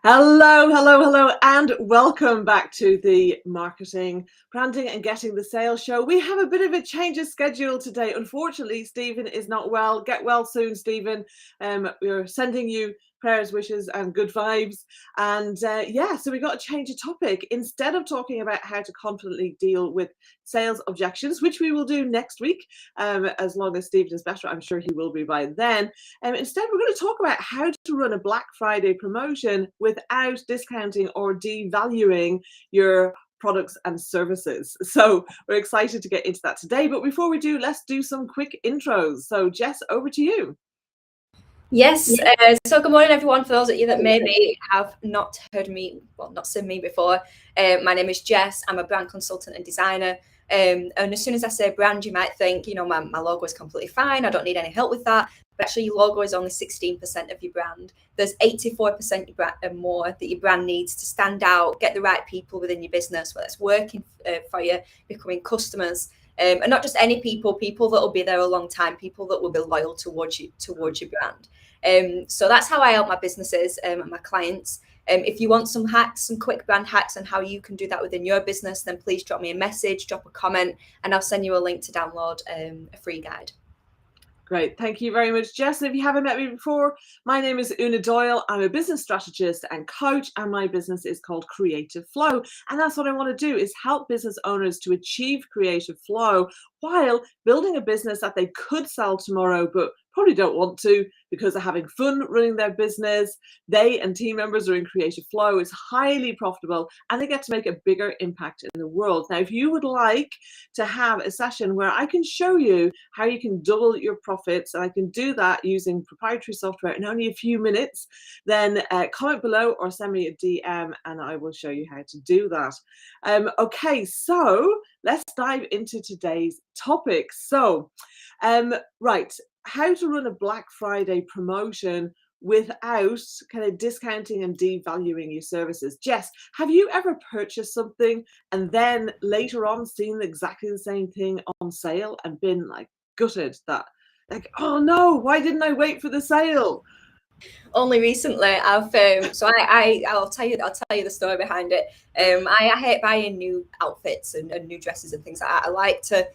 Hello, hello, hello, and welcome back to the Marketing, Branding and Getting the Sales Show. We have a bit of a change of schedule today. Unfortunately, Stephen is not well. Get well soon, Stephen. We're sending you prayers, wishes, and good vibes. And so we got to change the topic. Instead of talking about how to confidently deal with sales objections, which we will do next week, as long as Stephen is better, I'm sure he will be by then. Instead, we're going to talk about how to run a Black Friday promotion without discounting or devaluing your products and services. So we're excited to get into that today. But before we do, let's do some quick intros. So Jess, over to you. Yes, so good morning everyone. For those of you that maybe have not heard me, well, not seen me before, my name is Jess. I'm a brand consultant and designer. And as soon as I say brand, you might think, my logo is completely fine. I don't need any help with that. But actually, your logo is only 16% of your brand. There's 84% and more that your brand needs to stand out, get the right people within your business, whether it's working for you, becoming customers. And not just any people that will be there a long time, people that will be loyal towards your brand. So that's how I help my businesses and my clients. If you want some hacks, some quick brand hacks on how you can do that within your business, then please drop me a message, drop a comment, and I'll send you a link to download a free guide. Great. Thank you very much, Jess. If you haven't met me before, my name is Doyle. I'm a business strategist and coach, and my business is called Creative Flow. And that's what I want to do, is help business owners to achieve creative flow while building a business that they could sell tomorrow, but probably don't want to because they're having fun running their business. They and team members are in creative flow. It's highly profitable and they get to make a bigger impact in the world. Now, if you would like to have a session where I can show you how you can double your profits, and I can do that using proprietary software in only a few minutes, then comment below or send me a DM and I will show you how to do that. Okay, so let's dive into today's topic. So, right, how to run a Black Friday promotion without kind of discounting and devaluing your services. Jess, have you ever purchased something and then later on seen exactly the same thing on sale and been like gutted that, like, oh no, why didn't I wait for the sale? Only recently, I'll tell you the story behind it. I hate buying new outfits and new dresses and things like that. I like to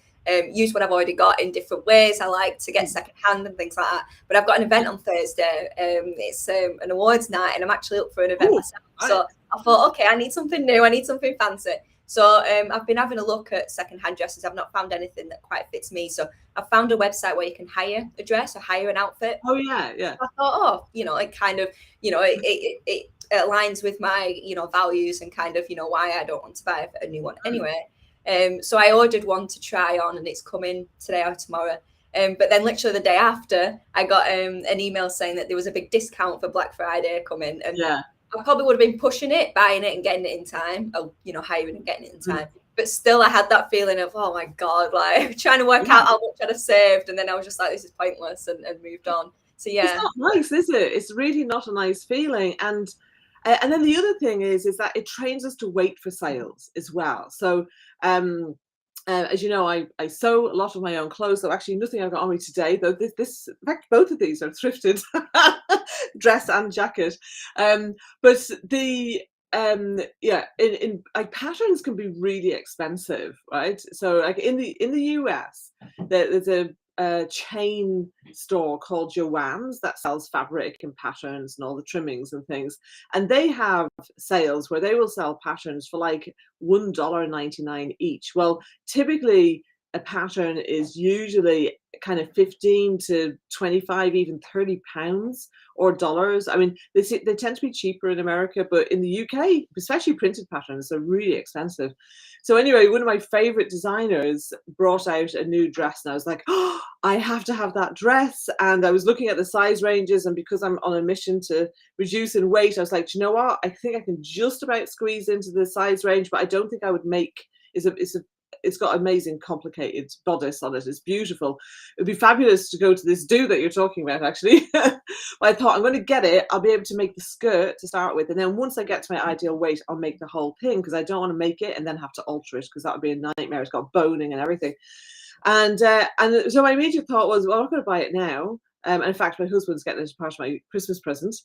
use what I've already got in different ways. I like to get secondhand and things like that. But I've got an event on Thursday. It's an awards night, and I'm actually up for an event myself. So I thought, okay, I need something new. I need something fancy. So I've been having a look at secondhand dresses. I've not found anything that quite fits me. So I found a website where you can hire a dress or hire an outfit. Oh yeah, yeah. I thought, it kind of, it aligns with my, values and kind of, why I don't want to buy a new one anyway. So I ordered one to try on, and it's coming today or tomorrow. But then literally the day after, I got an email saying that there was a big discount for Black Friday coming, and I probably would have been pushing it, buying it and getting it in time, or, hiring and getting it in time. But still, I had that feeling of, oh my God, like trying to work out how much I'd have saved. And then I was just like, this is pointless, and moved on. So yeah. It's not nice, is it? It's really not a nice feeling. And then the other thing is that it trains us to wait for sales as well. So as you know, I sew a lot of my own clothes. So actually nothing I've got on me today, though this in fact, both of these are thrifted, dress and jacket. But the in like patterns can be really expensive, right? So like in the US, there's a chain store called Joann's that sells fabric and patterns and all the trimmings and things, and they have sales where they will sell patterns for like $1.99 each. Well, typically a pattern is usually kind of 15 to 25, even 30 pounds or dollars. I mean, they tend to be cheaper in America, but in the UK, especially printed patterns, are really expensive. So anyway, one of my favorite designers brought out a new dress, and I was like, oh, I have to have that dress. And I was looking at the size ranges, and because I'm on a mission to reduce in weight, I was like, do you know what? I think I can just about squeeze into the size range, but I don't think I would make. It's got amazing complicated bodice on it. It's beautiful. It'd be fabulous to go to this do that you're talking about, actually. But I thought, I'm going to get it. I'll be able to make the skirt to start with. And then once I get to my ideal weight, I'll make the whole thing, because I don't want to make it and then have to alter it, because that would be a nightmare. It's got boning and everything. And so my immediate thought was, well, I'm not going to buy it now. And in fact, my husband's getting it as part of my Christmas present.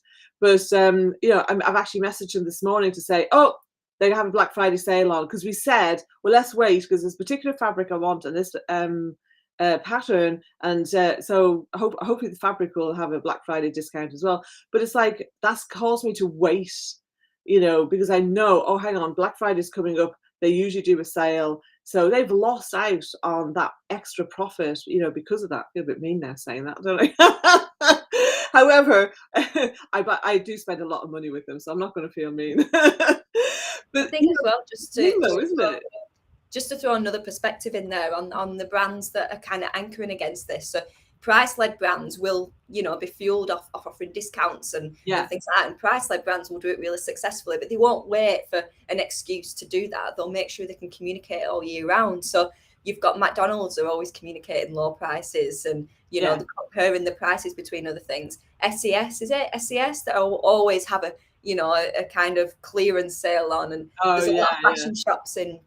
But you know, I've actually messaged him this morning to say, oh, they have a Black Friday sale on, because we said, well, let's wait because there's particular fabric I want and this pattern, and so hopefully the fabric will have a Black Friday discount as well. But it's like that's caused me to wait, you know, because I know, oh, hang on, Black Friday is coming up. They usually do a sale, so they've lost out on that extra profit, you know, because of that. I feel a bit mean now saying that, don't I? However, I do spend a lot of money with them, so I'm not going to feel mean. But I think as well, just to throw another perspective in there on the brands that are kind of anchoring against this. So price-led brands will, you know, be fueled off offering discounts and things like that. And price-led brands will do it really successfully, but they won't wait for an excuse to do that. They'll make sure they can communicate all year round. So you've got McDonald's are always communicating low prices and, you know, comparing the prices between other things. SES, is it? SES that always have a, you know, a kind of clearance sale on. And there's a lot of fashion shops in,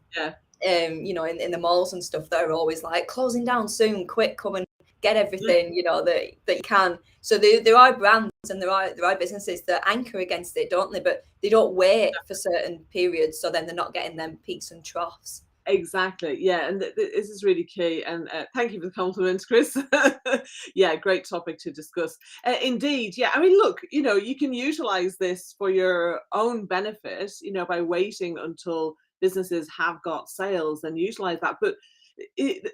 you know, in the malls and stuff that are always like closing down soon, quick, come and get everything, you know, that you can. So there are brands and there are businesses that anchor against it, don't they? But they don't wait for certain periods, so then they're not getting them peaks and troughs. Exactly, yeah, and this is really key. And thank you for the compliments, Chris. Yeah, great topic to discuss. Indeed, yeah. I mean, look, you know, you can utilize this for your own benefit, you know, by waiting until businesses have got sales and utilize that. But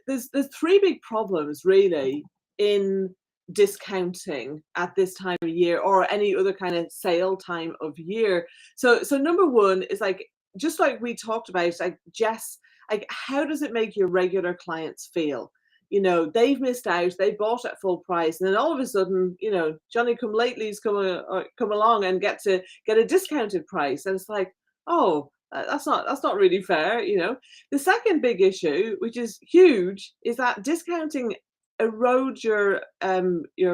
there's three big problems really in discounting at this time of year or any other kind of sale time of year. So number one is like, just like we talked about, like Jess, like how does it make your regular clients feel? You know, they've missed out, they bought at full price, and then all of a sudden, you know, Johnny come lately's come along and get a discounted price, and it's like, oh, that's not really fair, you know. The second big issue, which is huge, is that discounting erodes your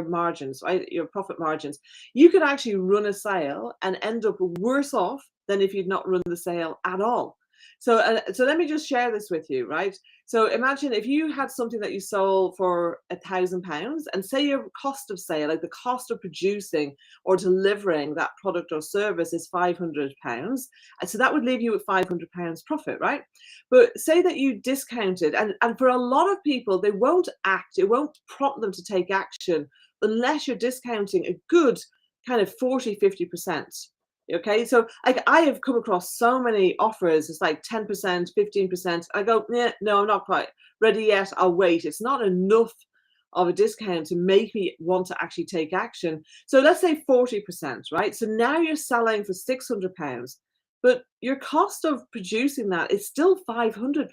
margins, right? Your profit margins. You could actually run a sale and end up worse off than if you'd not run the sale at all. So let me just share this with you, right? So imagine if you had something that you sold for £1,000, and say your cost of sale, like the cost of producing or delivering that product or service, is £500, and so that would leave you with £500 profit, right? But say that you discounted, and for a lot of people, they won't act, it won't prompt them to take action unless you're discounting a good kind of 40-50%. Okay, so like I have come across so many offers, it's like 10%, 15%. I go, yeah, no, I'm not quite ready yet. I'll wait. It's not enough of a discount to make me want to actually take action. So let's say 40%, right? So now you're selling for £600, but your cost of producing that is still £500.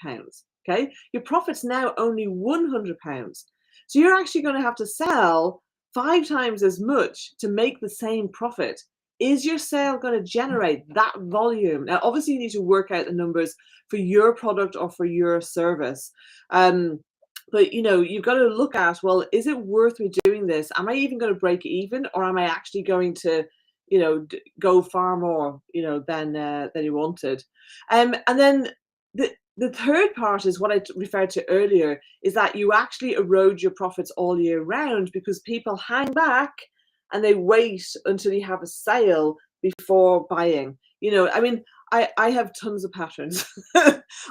Okay, your profit's now only £100. So you're actually going to have to sell 5 times as much to make the same profit. Is your sale going to generate that volume? Now, obviously, you need to work out the numbers for your product or for your service. But, you know, you've got to look at, well, is it worth me doing this? Am I even going to break even, or am I actually going to, you know, go far more, you know, than you wanted? And then the third part is what I referred to earlier, is that you actually erode your profits all year round because people hang back and they wait until you have a sale before buying. You know, I mean, I have tons of patterns.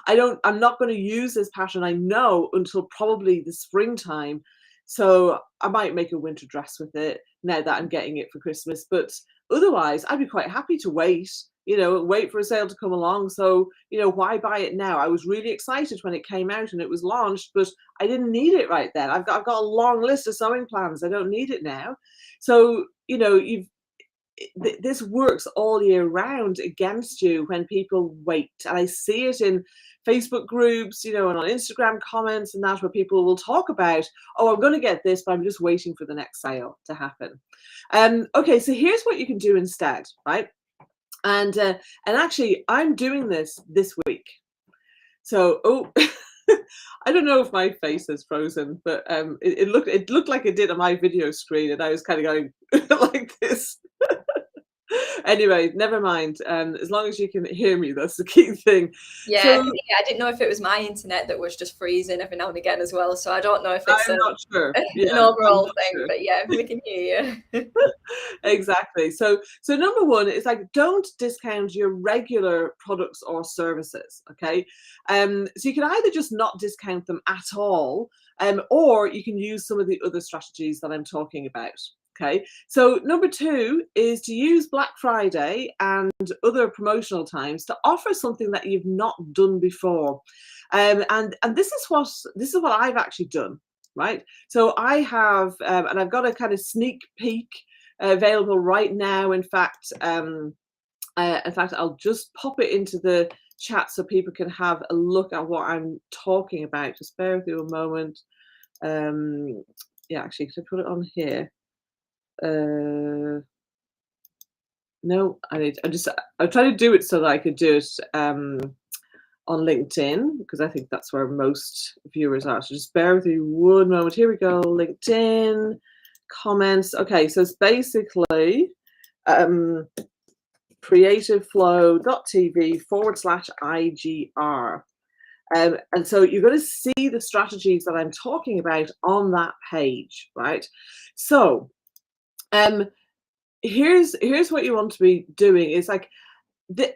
I'm not going to use this pattern, I know, until probably the springtime. So I might make a winter dress with it now that I'm getting it for Christmas. But otherwise, I'd be quite happy to wait, you know, wait for a sale to come along. So, you know, why buy it now? I was really excited when it came out and it was launched, but I didn't need it right then. I've got a long list of sewing plans. I don't need it now. So, you know, this works all year round against you when people wait. And I see it in Facebook groups, you know, and on Instagram comments and that, where people will talk about, oh, I'm going to get this, but I'm just waiting for the next sale to happen. Okay, so here's what you can do instead, right? And actually, I'm doing this week. So, oh, I don't know if my face is frozen, but it looked like it did on my video screen, and I was kind of going like this. Anyway, never mind. As long as you can hear me, that's the key thing. Yeah, So I didn't know if it was my internet that was just freezing every now and again as well. So I don't know if it's I'm not sure. Yeah, an I'm overall not thing, sure. but yeah, we can hear you. Exactly. So number one is like, don't discount your regular products or services. Okay. So you can either just not discount them at all, or you can use some of the other strategies that I'm talking about. Okay. So number two is to use Black Friday and other promotional times to offer something that you've not done before. And this is what I've actually done. Right. So I have, and I've got a kind of sneak peek available right now. In fact, I'll just pop it into the chat so people can have a look at what I'm talking about. Just bear with you a moment. Yeah, actually, could I put it on here? No, I'm trying to do it so that I could do it on LinkedIn, because I think that's where most viewers are. So just bear with me one moment. Here we go. LinkedIn comments. Okay, so it's basically creativeflow.tv/IGR. And so you're going to see the strategies that I'm talking about on that page, right? So here's what you want to be doing is like,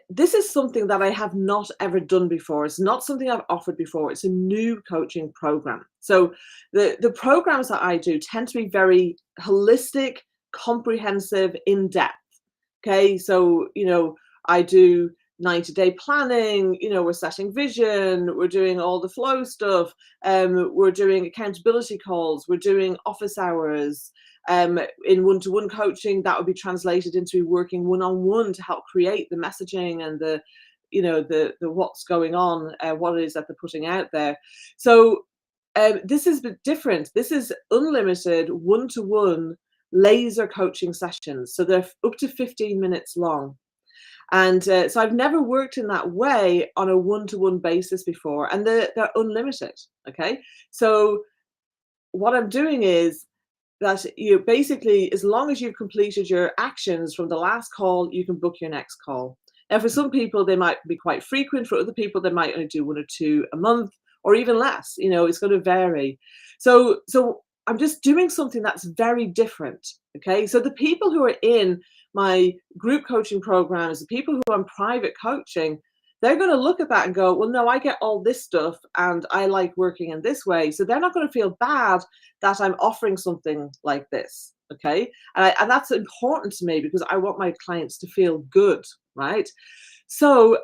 this is something that I have not ever done before. It's not something I've offered before. It's a new coaching program. So the programs that I do tend to be very holistic, comprehensive, in-depth. Okay, so I do 90-day planning. We're setting vision. We're doing all the flow stuff. We're doing accountability calls. We're doing office hours. In one-to-one coaching, that would be translated into working one-on-one to help create the messaging and the what's going on, what it is that they're putting out there. So this is different. This is unlimited one-to-one laser coaching sessions. So they're up to 15 minutes long. And so I've never worked in that way on a one-to-one basis before, and they're unlimited. Okay. So what I'm doing is that you basically, as long as you've completed your actions from the last call, you can book your next call. Now, for some people, they might be quite frequent. For other people, they might only do 1 or 2 a month, or even less. It's going to vary. So I'm just doing something that's very different. Okay. So the people who are in my group coaching programs, the people who are in private coaching, they're going to look at that and go, well, no, I get all this stuff and I like working in this way. So they're not going to feel bad that I'm offering something like this. Okay. And that's important to me because I want my clients to feel good. Right. So,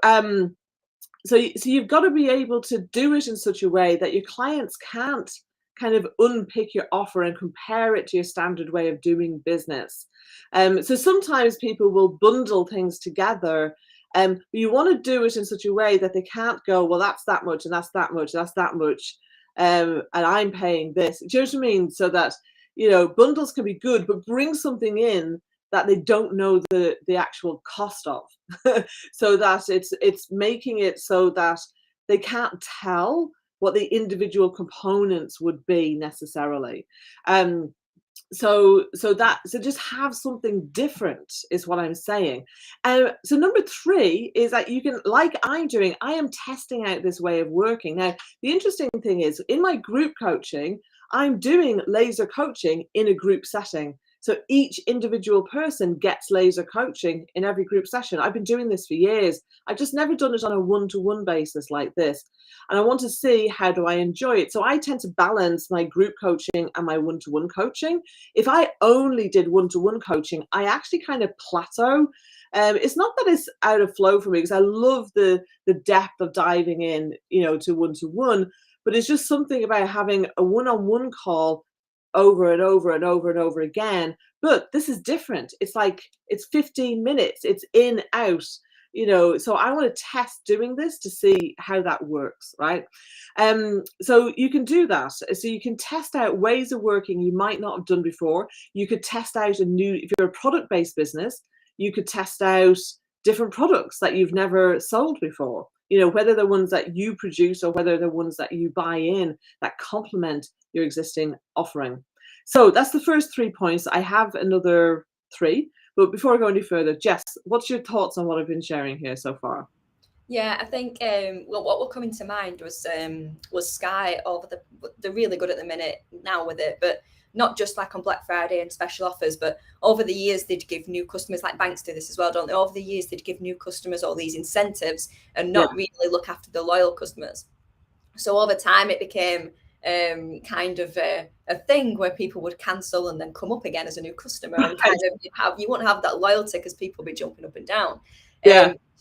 so you've got to be able to do it in such a way that your clients can't kind of unpick your offer and compare it to your standard way of doing business. So sometimes people will bundle things together. But you want to do it in such a way that they can't go, well, that's that much, and that's that much, that's that much, and I'm paying this. Do you know what I mean? So that, bundles can be good, but bring something in that they don't know the actual cost of, so that it's making it so that they can't tell what the individual components would be necessarily. So just have something different is what I'm saying. So number 3 is that you can, like I'm doing, I am testing out this way of working. Now, the interesting thing is in my group coaching, I'm doing laser coaching in a group setting. So each individual person gets laser coaching in every group session. I've been doing this for years. I've just never done it on a one-to-one basis like this. And I want to see, how do I enjoy it? So I tend to balance my group coaching and my one-to-one coaching. If I only did one-to-one coaching, I actually kind of plateau. It's not that it's out of flow for me, because I love the depth of diving in, to one-to-one, but it's just something about having a one-on-one call over and over and over and over again. But this is different. It's like, it's 15 minutes, it's in, out, so I want to test doing this to see how that works, right? So you can do that. So you can test out ways of working you might not have done before. You could test out if you're a product-based business, you could test out different products that you've never sold before, whether they're ones that you produce or whether they're ones that you buy in that complement your existing offering. So that's the first 3 points. I have another 3, But before I go any further, Jess, what's your thoughts on what I've been sharing here so far? Yeah, I think well, what will come into mind was Sky over they're really good at the minute now with it, but not just like on Black Friday and special offers, but over the years they'd give new customers, like banks do this as well, don't they? Over the years they'd give new customers all these incentives and not really look after the loyal customers. So over time it became kind of a thing where people would cancel and then come up again as a new customer, and kind of you won't have that loyalty because people will be jumping up and down.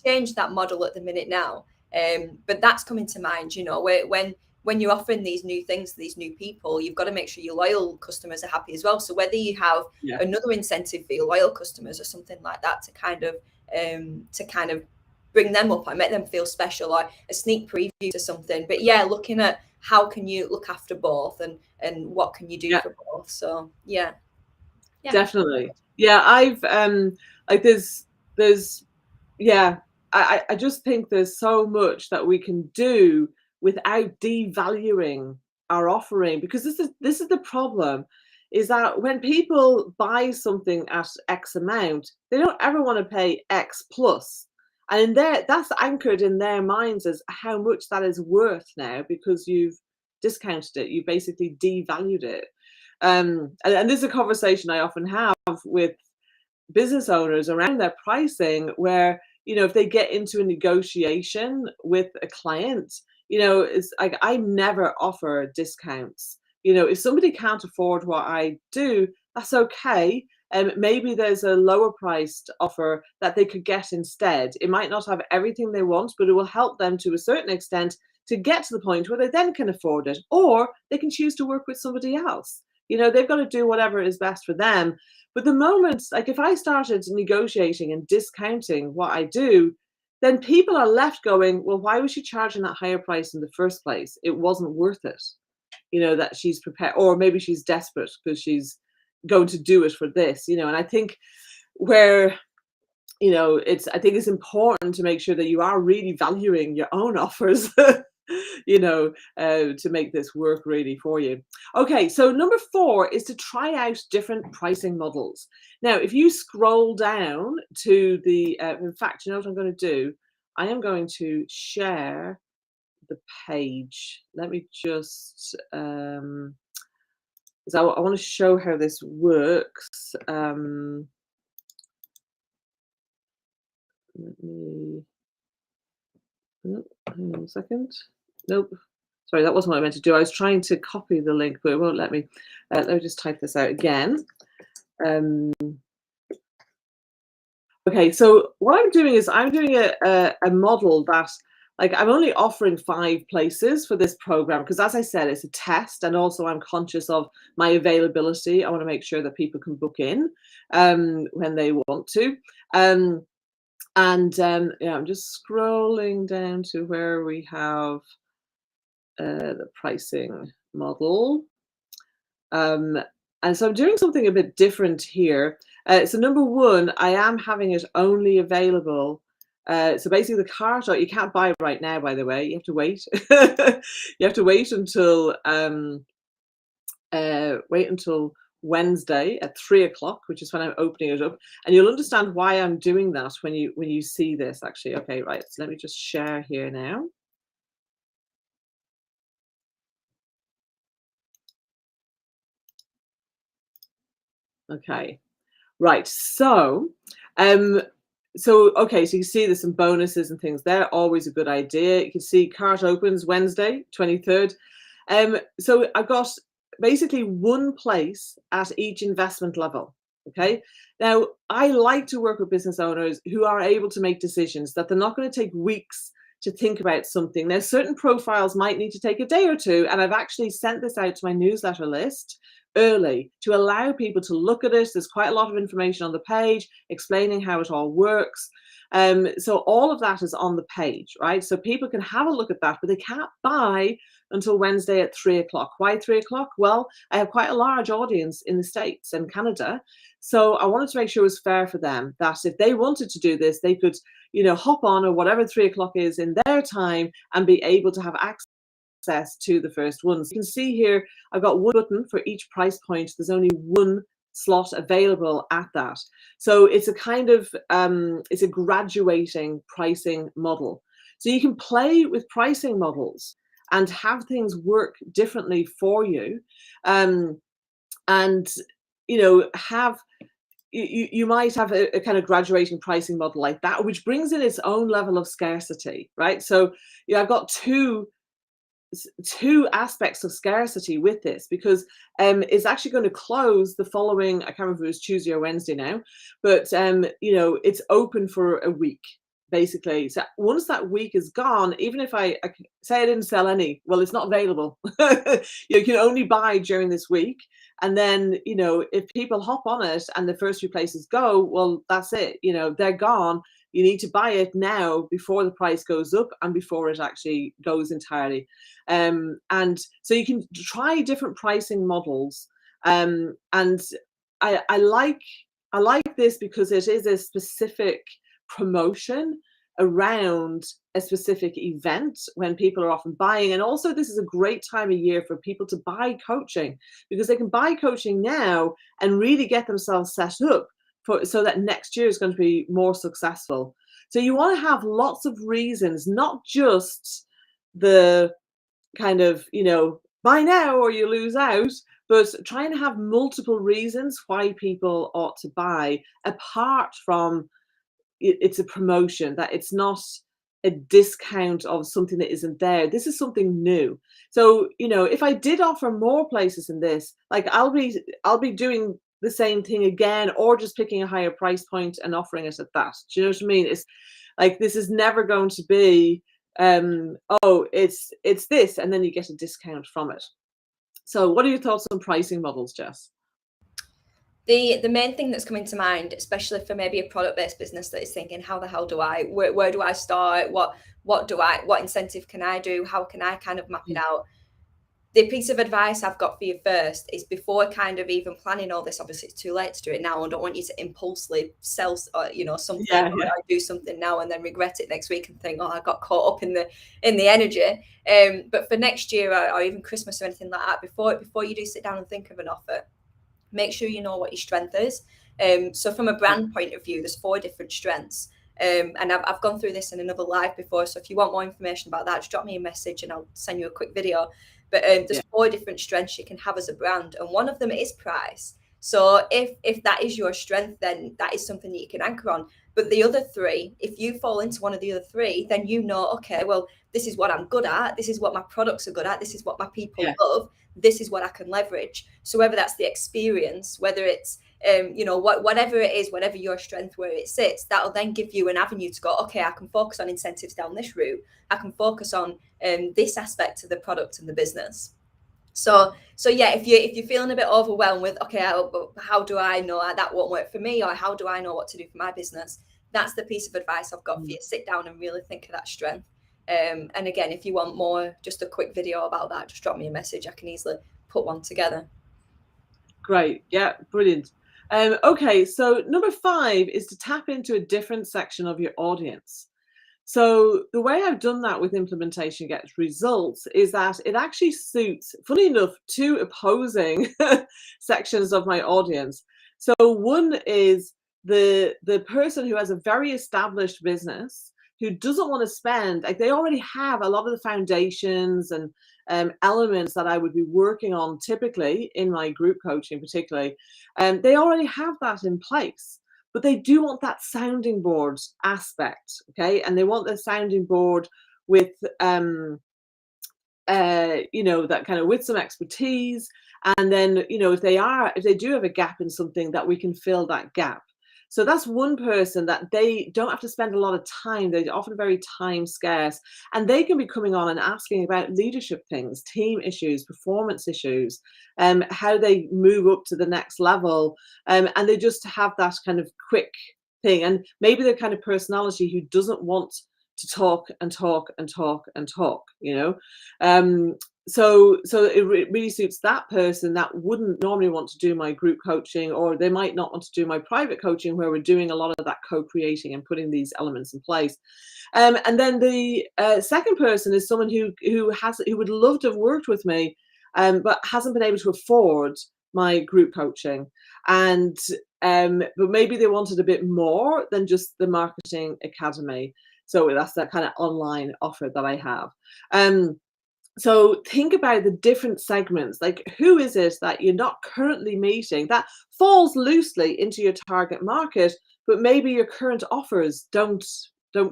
Change that model at the minute now, but that's coming to mind. You know, when you're offering these new things to these new people, you've got to make sure your loyal customers are happy as well. So whether you have another incentive for your loyal customers or something like that to kind of bring them up and make them feel special, or a sneak preview to something. But yeah, looking at how can you look after both and what can you do for both. So yeah. Definitely. Yeah, I've like there's I just think there's so much that we can do without devaluing our offering, because this is the problem, is that when people buy something at X amount, they don't ever want to pay X plus. And in that's anchored in their minds as how much that is worth now, because you've discounted it, you basically devalued it. And this is a conversation I often have with business owners around their pricing, where, you know, if they get into a negotiation with a client, you know, it's like, I never offer discounts. You know, if somebody can't afford what I do, that's okay. Maybe there's a lower priced offer that they could get instead. It might not have everything they want, but it will help them to a certain extent to get to the point where they then can afford it, or they can choose to work with somebody else. You know, they've got to do whatever is best for them. But the moment, like if I started negotiating and discounting what I do, then people are left going, well, why was she charging that higher price in the first place? It wasn't worth it. You know, that she's prepared, or maybe she's desperate because she's going to do it for this, you know. And I think where, you know, I think it's important to make sure that you are really valuing your own offers, you know, to make this work really for you. Okay, so number 4 is to try out different pricing models. Now, if you scroll down to the, in fact, you know what I'm going to do? I am going to share the page. Let me just, because I want to show how this works. Let me, nope, hang on a second. Nope. Sorry, that wasn't what I meant to do. I was trying to copy the link, but it won't let me. Let me just type this out again. Okay, so what I'm doing is I'm doing a model that, like, I'm only offering 5 places for this program because, as I said, it's a test, and also I'm conscious of my availability. I want to make sure that people can book in when they want to. Yeah, I'm just scrolling down to where we have the pricing model. And so I'm doing something a bit different here. So number 1, I am having it only available. So basically the cart, you can't buy it right now, by the way. You have to wait. You have to wait until Wednesday at 3 o'clock, which is when I'm opening it up. And you'll understand why I'm doing that when you see this, actually. Okay, right. So let me just share here now. Okay, right. So, okay, so you see there's some bonuses and things. They're always a good idea. You can see cart opens Wednesday, 23rd. So I've got basically 1 place at each investment level. Okay. Now, I like to work with business owners who are able to make decisions, that they're not going to take weeks to think about something. Now, certain profiles might need to take a day or 2, and I've actually sent this out to my newsletter list early to allow people to look at it. There's quite a lot of information on the page explaining how it all works. So all of that is on the page, right? So people can have a look at that, but they can't buy until Wednesday at 3 o'clock. Why 3 o'clock? Well, I have quite a large audience in the States and Canada. So I wanted to make sure it was fair for them, that if they wanted to do this, they could, you know, hop on or whatever 3 o'clock is in their time and be able to have access to the first ones. You can see here, I've got 1 button for each price point. There's only 1 slot available at that. So it's a kind of it's a graduating pricing model. So you can play with pricing models and have things work differently for you, and have you might have a kind of graduating pricing model like that, which brings in its own level of scarcity, right? So I've got two aspects of scarcity with this, because it's actually going to close the following, I can't remember if it was Tuesday or Wednesday now, but it's open for a week basically. So once that week is gone, even if I say I didn't sell any, well, it's not available. You can only buy during this week. And then, if people hop on it and the first few places go, well, that's it. They're gone. You need to buy it now before the price goes up and before it actually goes entirely. And so you can try different pricing models. And I like this because it is a specific promotion around a specific event when people are often buying. And also this is a great time of year for people to buy coaching, because they can buy coaching now and really get themselves set up so that next year is going to be more successful. So you want to have lots of reasons, not just the kind of, buy now or you lose out, but trying to have multiple reasons why people ought to buy, apart from it's a promotion, that it's not a discount of something that isn't there. This is something new. So, if I did offer more places in this, like I'll be doing the same thing again, or just picking a higher price point and offering it at that. Do you know what I mean? It's like, this is never going to be, oh, it's this, and then you get a discount from it. So what are your thoughts on pricing models, Jess? The main thing that's coming to mind, especially for maybe a product-based business that is thinking, how the hell do I, where do I start? What incentive can I do? How can I kind of map it out? The piece of advice I've got for you first is, before kind of even planning all this, obviously it's too late to do it now. I don't want you to impulsively sell, something, or do something now and then regret it next week and think, oh, I got caught up in the energy. But for next year, or even Christmas or anything like that, before you do sit down and think of an offer, make sure you know what your strength is. So from a brand point of view, there's 4 different strengths. And I've gone through this in another live before. So if you want more information about that, just drop me a message and I'll send you a quick video. But there's 4 different strengths you can have as a brand. And one of them is price. So if that is your strength, then that is something that you can anchor on. But the other 3, if you fall into one of the other 3, then okay, well, this is what I'm good at. This is what my products are good at. This is what my people love. This is what I can leverage. So whether that's the experience, whether it's, whatever it is, whatever your strength, where it sits, that'll then give you an avenue to go, okay, I can focus on incentives down this route. I can focus on this aspect of the product and the business. So yeah, if you're feeling a bit overwhelmed with, okay, how do I know that won't work for me, or how do I know what to do for my business? That's the piece of advice I've got for you. Sit down and really think of that strength. And again, if you want more, just a quick video about that, just drop me a message. I can easily put one together. Great. Yeah, brilliant. Okay, so number 5 is to tap into a different section of your audience. So the way I've done that with implementation gets results is that it actually suits, funny enough, 2 opposing sections of my audience. So one is the person who has a very established business, who doesn't want to spend, like, they already have a lot of the foundations and elements that I would be working on typically in my group coaching particularly. They already have that in place. But they do want that sounding board aspect, okay? And they want the sounding board with, that kind of, with some expertise. And then, if they do have a gap in something, that we can fill that gap. So that's one person that they don't have to spend a lot of time. They're often very time scarce, and they can be coming on and asking about leadership things, team issues, performance issues, how they move up to the next level. And they just have that kind of quick thing. And maybe the kind of personality who doesn't want to talk and talk and talk and talk, So it really suits that person that wouldn't normally want to do my group coaching, or they might not want to do my private coaching, where we're doing a lot of that co-creating and putting these elements in place. And then the second person is someone who would love to have worked with me, but hasn't been able to afford my group coaching, and but maybe they wanted a bit more than just the marketing academy. So that's that kind of online offer that I have. So think about the different segments, like who is it that you're not currently meeting that falls loosely into your target market, but maybe your current offers don't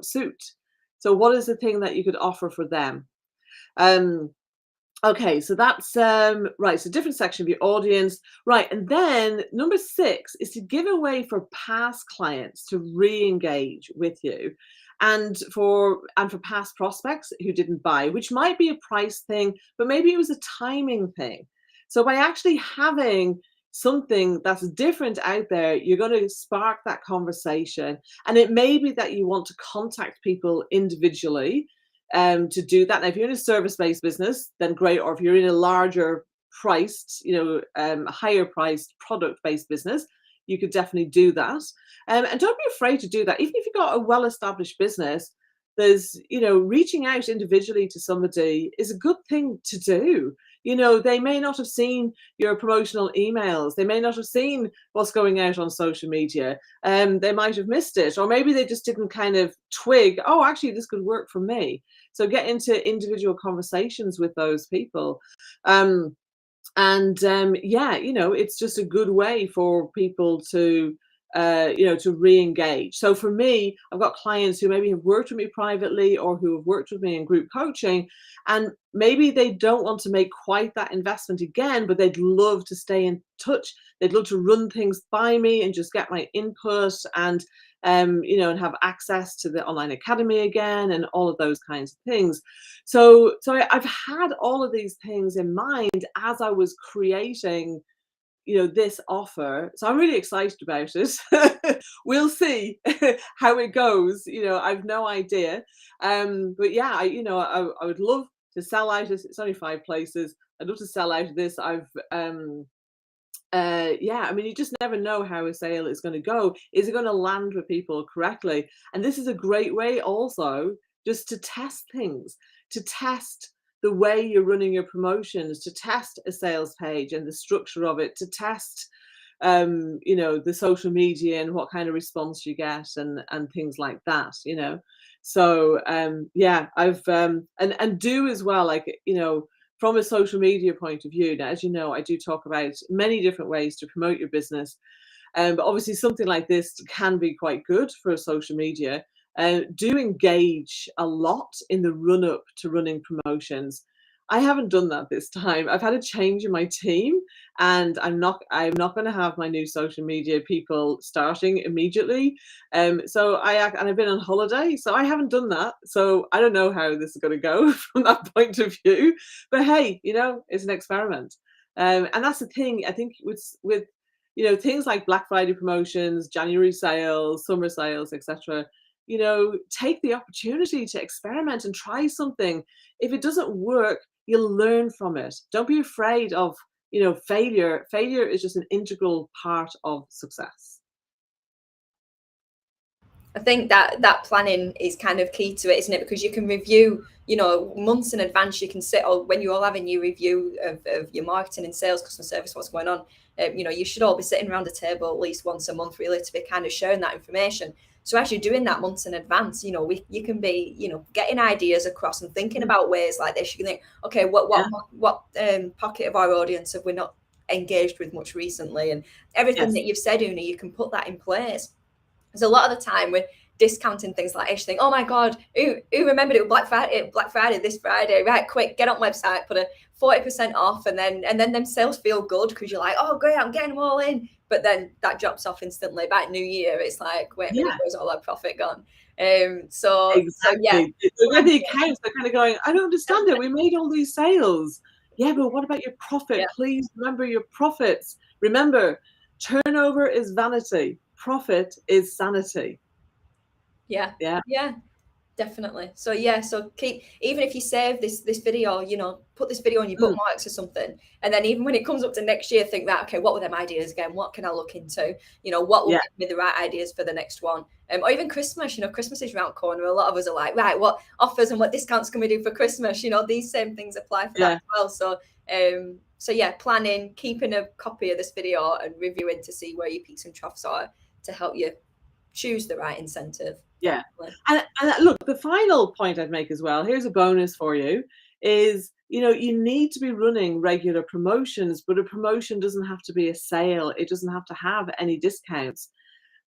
suit. So what is the thing that you could offer for them? Okay, so that's right. So different section of your audience, right? And then number 6 is to give away for past clients to re-engage with you, and for past prospects who didn't buy, which might be a price thing, but maybe it was a timing thing. So by actually having something that's different out there, you're going to spark that conversation, and it may be that you want to contact people individually to do that. Now, if you're in a service-based business, then great. Or if you're in a larger priced, higher priced product-based business, you could definitely do that. And don't be afraid to do that. Even if you've got a well-established business, there's, reaching out individually to somebody is a good thing to do. They may not have seen your promotional emails. They may not have seen what's going out on social media. They might have missed it, or maybe they just didn't kind of twig, oh, actually, this could work for me. So get into individual conversations with those people. It's just a good way for people to to re-engage. So for me, I've got clients who maybe have worked with me privately or who have worked with me in group coaching, and maybe they don't want to make quite that investment again, but they'd love to stay in touch. They'd love to run things by me and just get my input, and and have access to the online academy again, and all of those kinds of things. So I've had all of these things in mind as I was creating this offer. So I'm really excited about it. We'll see how it goes. I've no idea. But yeah, I would love to sell out this. It's only 5 places. I'd love to sell out of this. You just never know how a sale is going to go. Is it going to land with people correctly? And this is a great way also just to test things, to test the way you're running your promotions, to test a sales page and the structure of it, to test the social media and what kind of response you get, and things like that. So I've and do as well, like from a social media point of view. Now, as you know, I do talk about many different ways to promote your business, but obviously something like this can be quite good for social media. Do engage a lot in the run up to running promotions. I haven't done that this time. I've had a change in my team, and I'm not going to have my new social media people starting immediately. So I've been on holiday, so I haven't done that. So I don't know how this is going to go from that point of view. But hey, it's an experiment. And that's the thing. I think with things like Black Friday promotions, January sales, summer sales, etc. Take the opportunity to experiment and try something. If it doesn't work, you'll learn from it. Don't be afraid of, failure. Failure is just an integral part of success. I think that planning is kind of key to it, isn't it? Because you can review, months in advance. You can sit, or when you're all having your review of your marketing and sales, customer service, what's going on. You should all be sitting around a table at least once a month, really, to be kind of sharing that information. So as you're doing that months in advance, you can be, getting ideas across and thinking about ways like this. You can think, okay, what pocket of our audience have we not engaged with much recently? And everything that you've said, Una, you can put that in place. There's a lot of the time we're discounting things like this, think, oh my God, who remembered it was Black Friday this Friday, right, quick, get on website, put a 40% off, and then them sales feel good because you're like, oh great, I'm getting them all in. But then that drops off instantly. By New Year, it's like, wait a minute, where's all that profit gone? Exactly. So yeah. With the accounts, they're kind of going, I don't understand it. We made all these sales. Yeah, but what about your profit? Please remember your profits. Remember, turnover is vanity. Profit is sanity. Yeah, definitely. So keep, even if you save this video, put this video on your bookmarks or something, and then even when it comes up to next year, think that, okay, what were them ideas again? What can I look into? What will give me the right ideas for the next one? Or even Christmas. Christmas is around the corner. A lot of us are like, right, what offers and what discounts can we do for Christmas? These same things apply for that as well. So So yeah, planning, keeping a copy of this video and reviewing to see where your peaks and troughs are to help you choose the right incentive. Yeah. And look, the final point I'd make as well, here's a bonus for you, is, you know, you need to be running regular promotions, but a promotion doesn't have to be a sale. It doesn't have to have any discounts.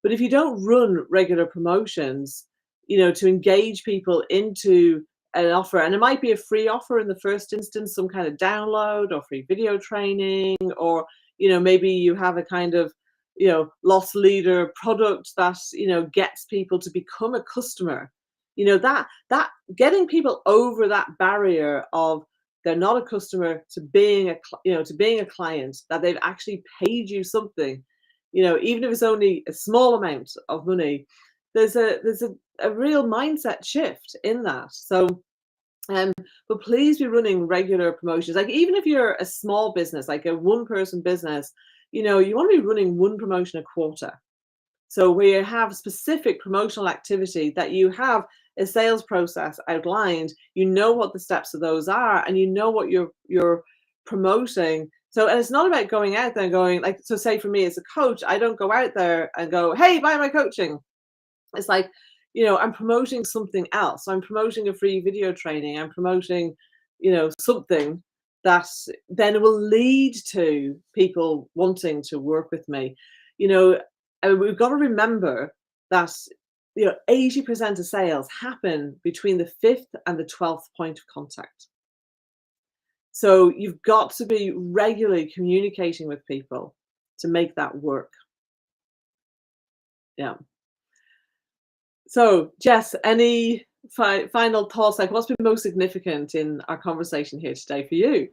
But if you don't run regular promotions, you know, to engage people into an offer, and it might be a free offer in the first instance, some kind of download or free video training, or, you know, maybe you have a kind of, you know, loss leader product that, you know, gets people to become a customer. You know, that getting people over that barrier of they're not a customer to being a client, that they've actually paid you something, you know, even if it's only a small amount of money, there's a real mindset shift in that. So but please be running regular promotions. Like, even if you're a small business, like a one-person business, you know, you want to be running one promotion a quarter. So where you have specific promotional activity, that you have a sales process outlined, you know what the steps of those are, and you know what you're promoting. So, and it's not about going out there and going, like, so say for me as a coach, I don't go out there and go, hey, buy my coaching. It's like, you know, I'm promoting something else. I'm promoting a free video training. I'm promoting, you know, something that then will lead to people wanting to work with me. You know, and we've got to remember that, you know, 80% of sales happen between the 5th and the 12th point of contact. So you've got to be regularly communicating with people to make that work. Yeah. So, Jess, any final thoughts? Like, what's been most significant in our conversation here today for you?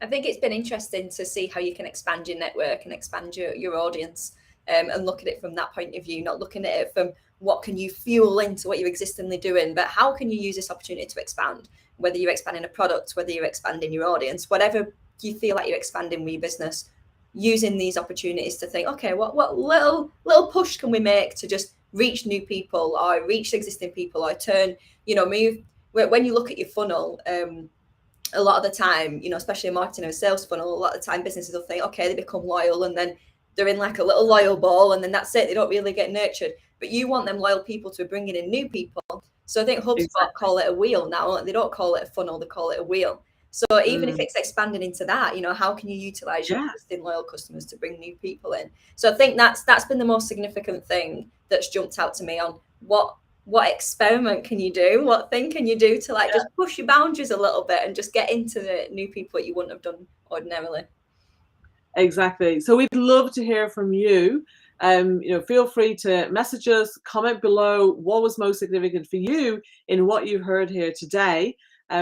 I think it's been interesting to see how you can expand your network and expand your audience, and look at it from that point of view, not looking at it from what can you fuel into what you're existingly doing, but how can you use this opportunity to expand, whether you're expanding a product, whether you're expanding your audience, whatever you feel like you're expanding with your business, using these opportunities to think, okay, what little push can we make to just reach new people or reach existing people, or turn, you know, move. When you look at your funnel, a lot of the time, you know, especially in marketing or sales funnel, a lot of the time businesses will think, okay, they become loyal and then they're in like a little loyal ball and then that's it. They don't really get nurtured. But you want them loyal people to be bringing in new people. So I think HubSpot call it a wheel now. They don't call it a funnel, they call it a wheel. So even if it's expanding into that, you know, how can you utilize your existing loyal customers to bring new people in? So I think that's been the most significant thing that's jumped out to me on what experiment can you do? What thing can you do to like just push your boundaries a little bit and just get into the new people that you wouldn't have done ordinarily? Exactly. So we'd love to hear from you. You know, feel free to message us, comment below what was most significant for you in what you've heard here today.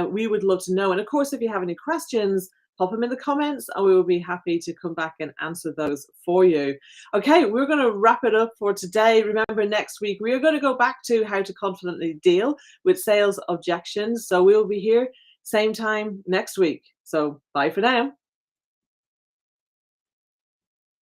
We would love to know. And of course, if you have any questions, pop them in the comments and we will be happy to come back and answer those for you. Okay, we're going to wrap it up for today. Remember, next week, we are going to go back to how to confidently deal with sales objections. So we'll be here same time next week. So bye for now.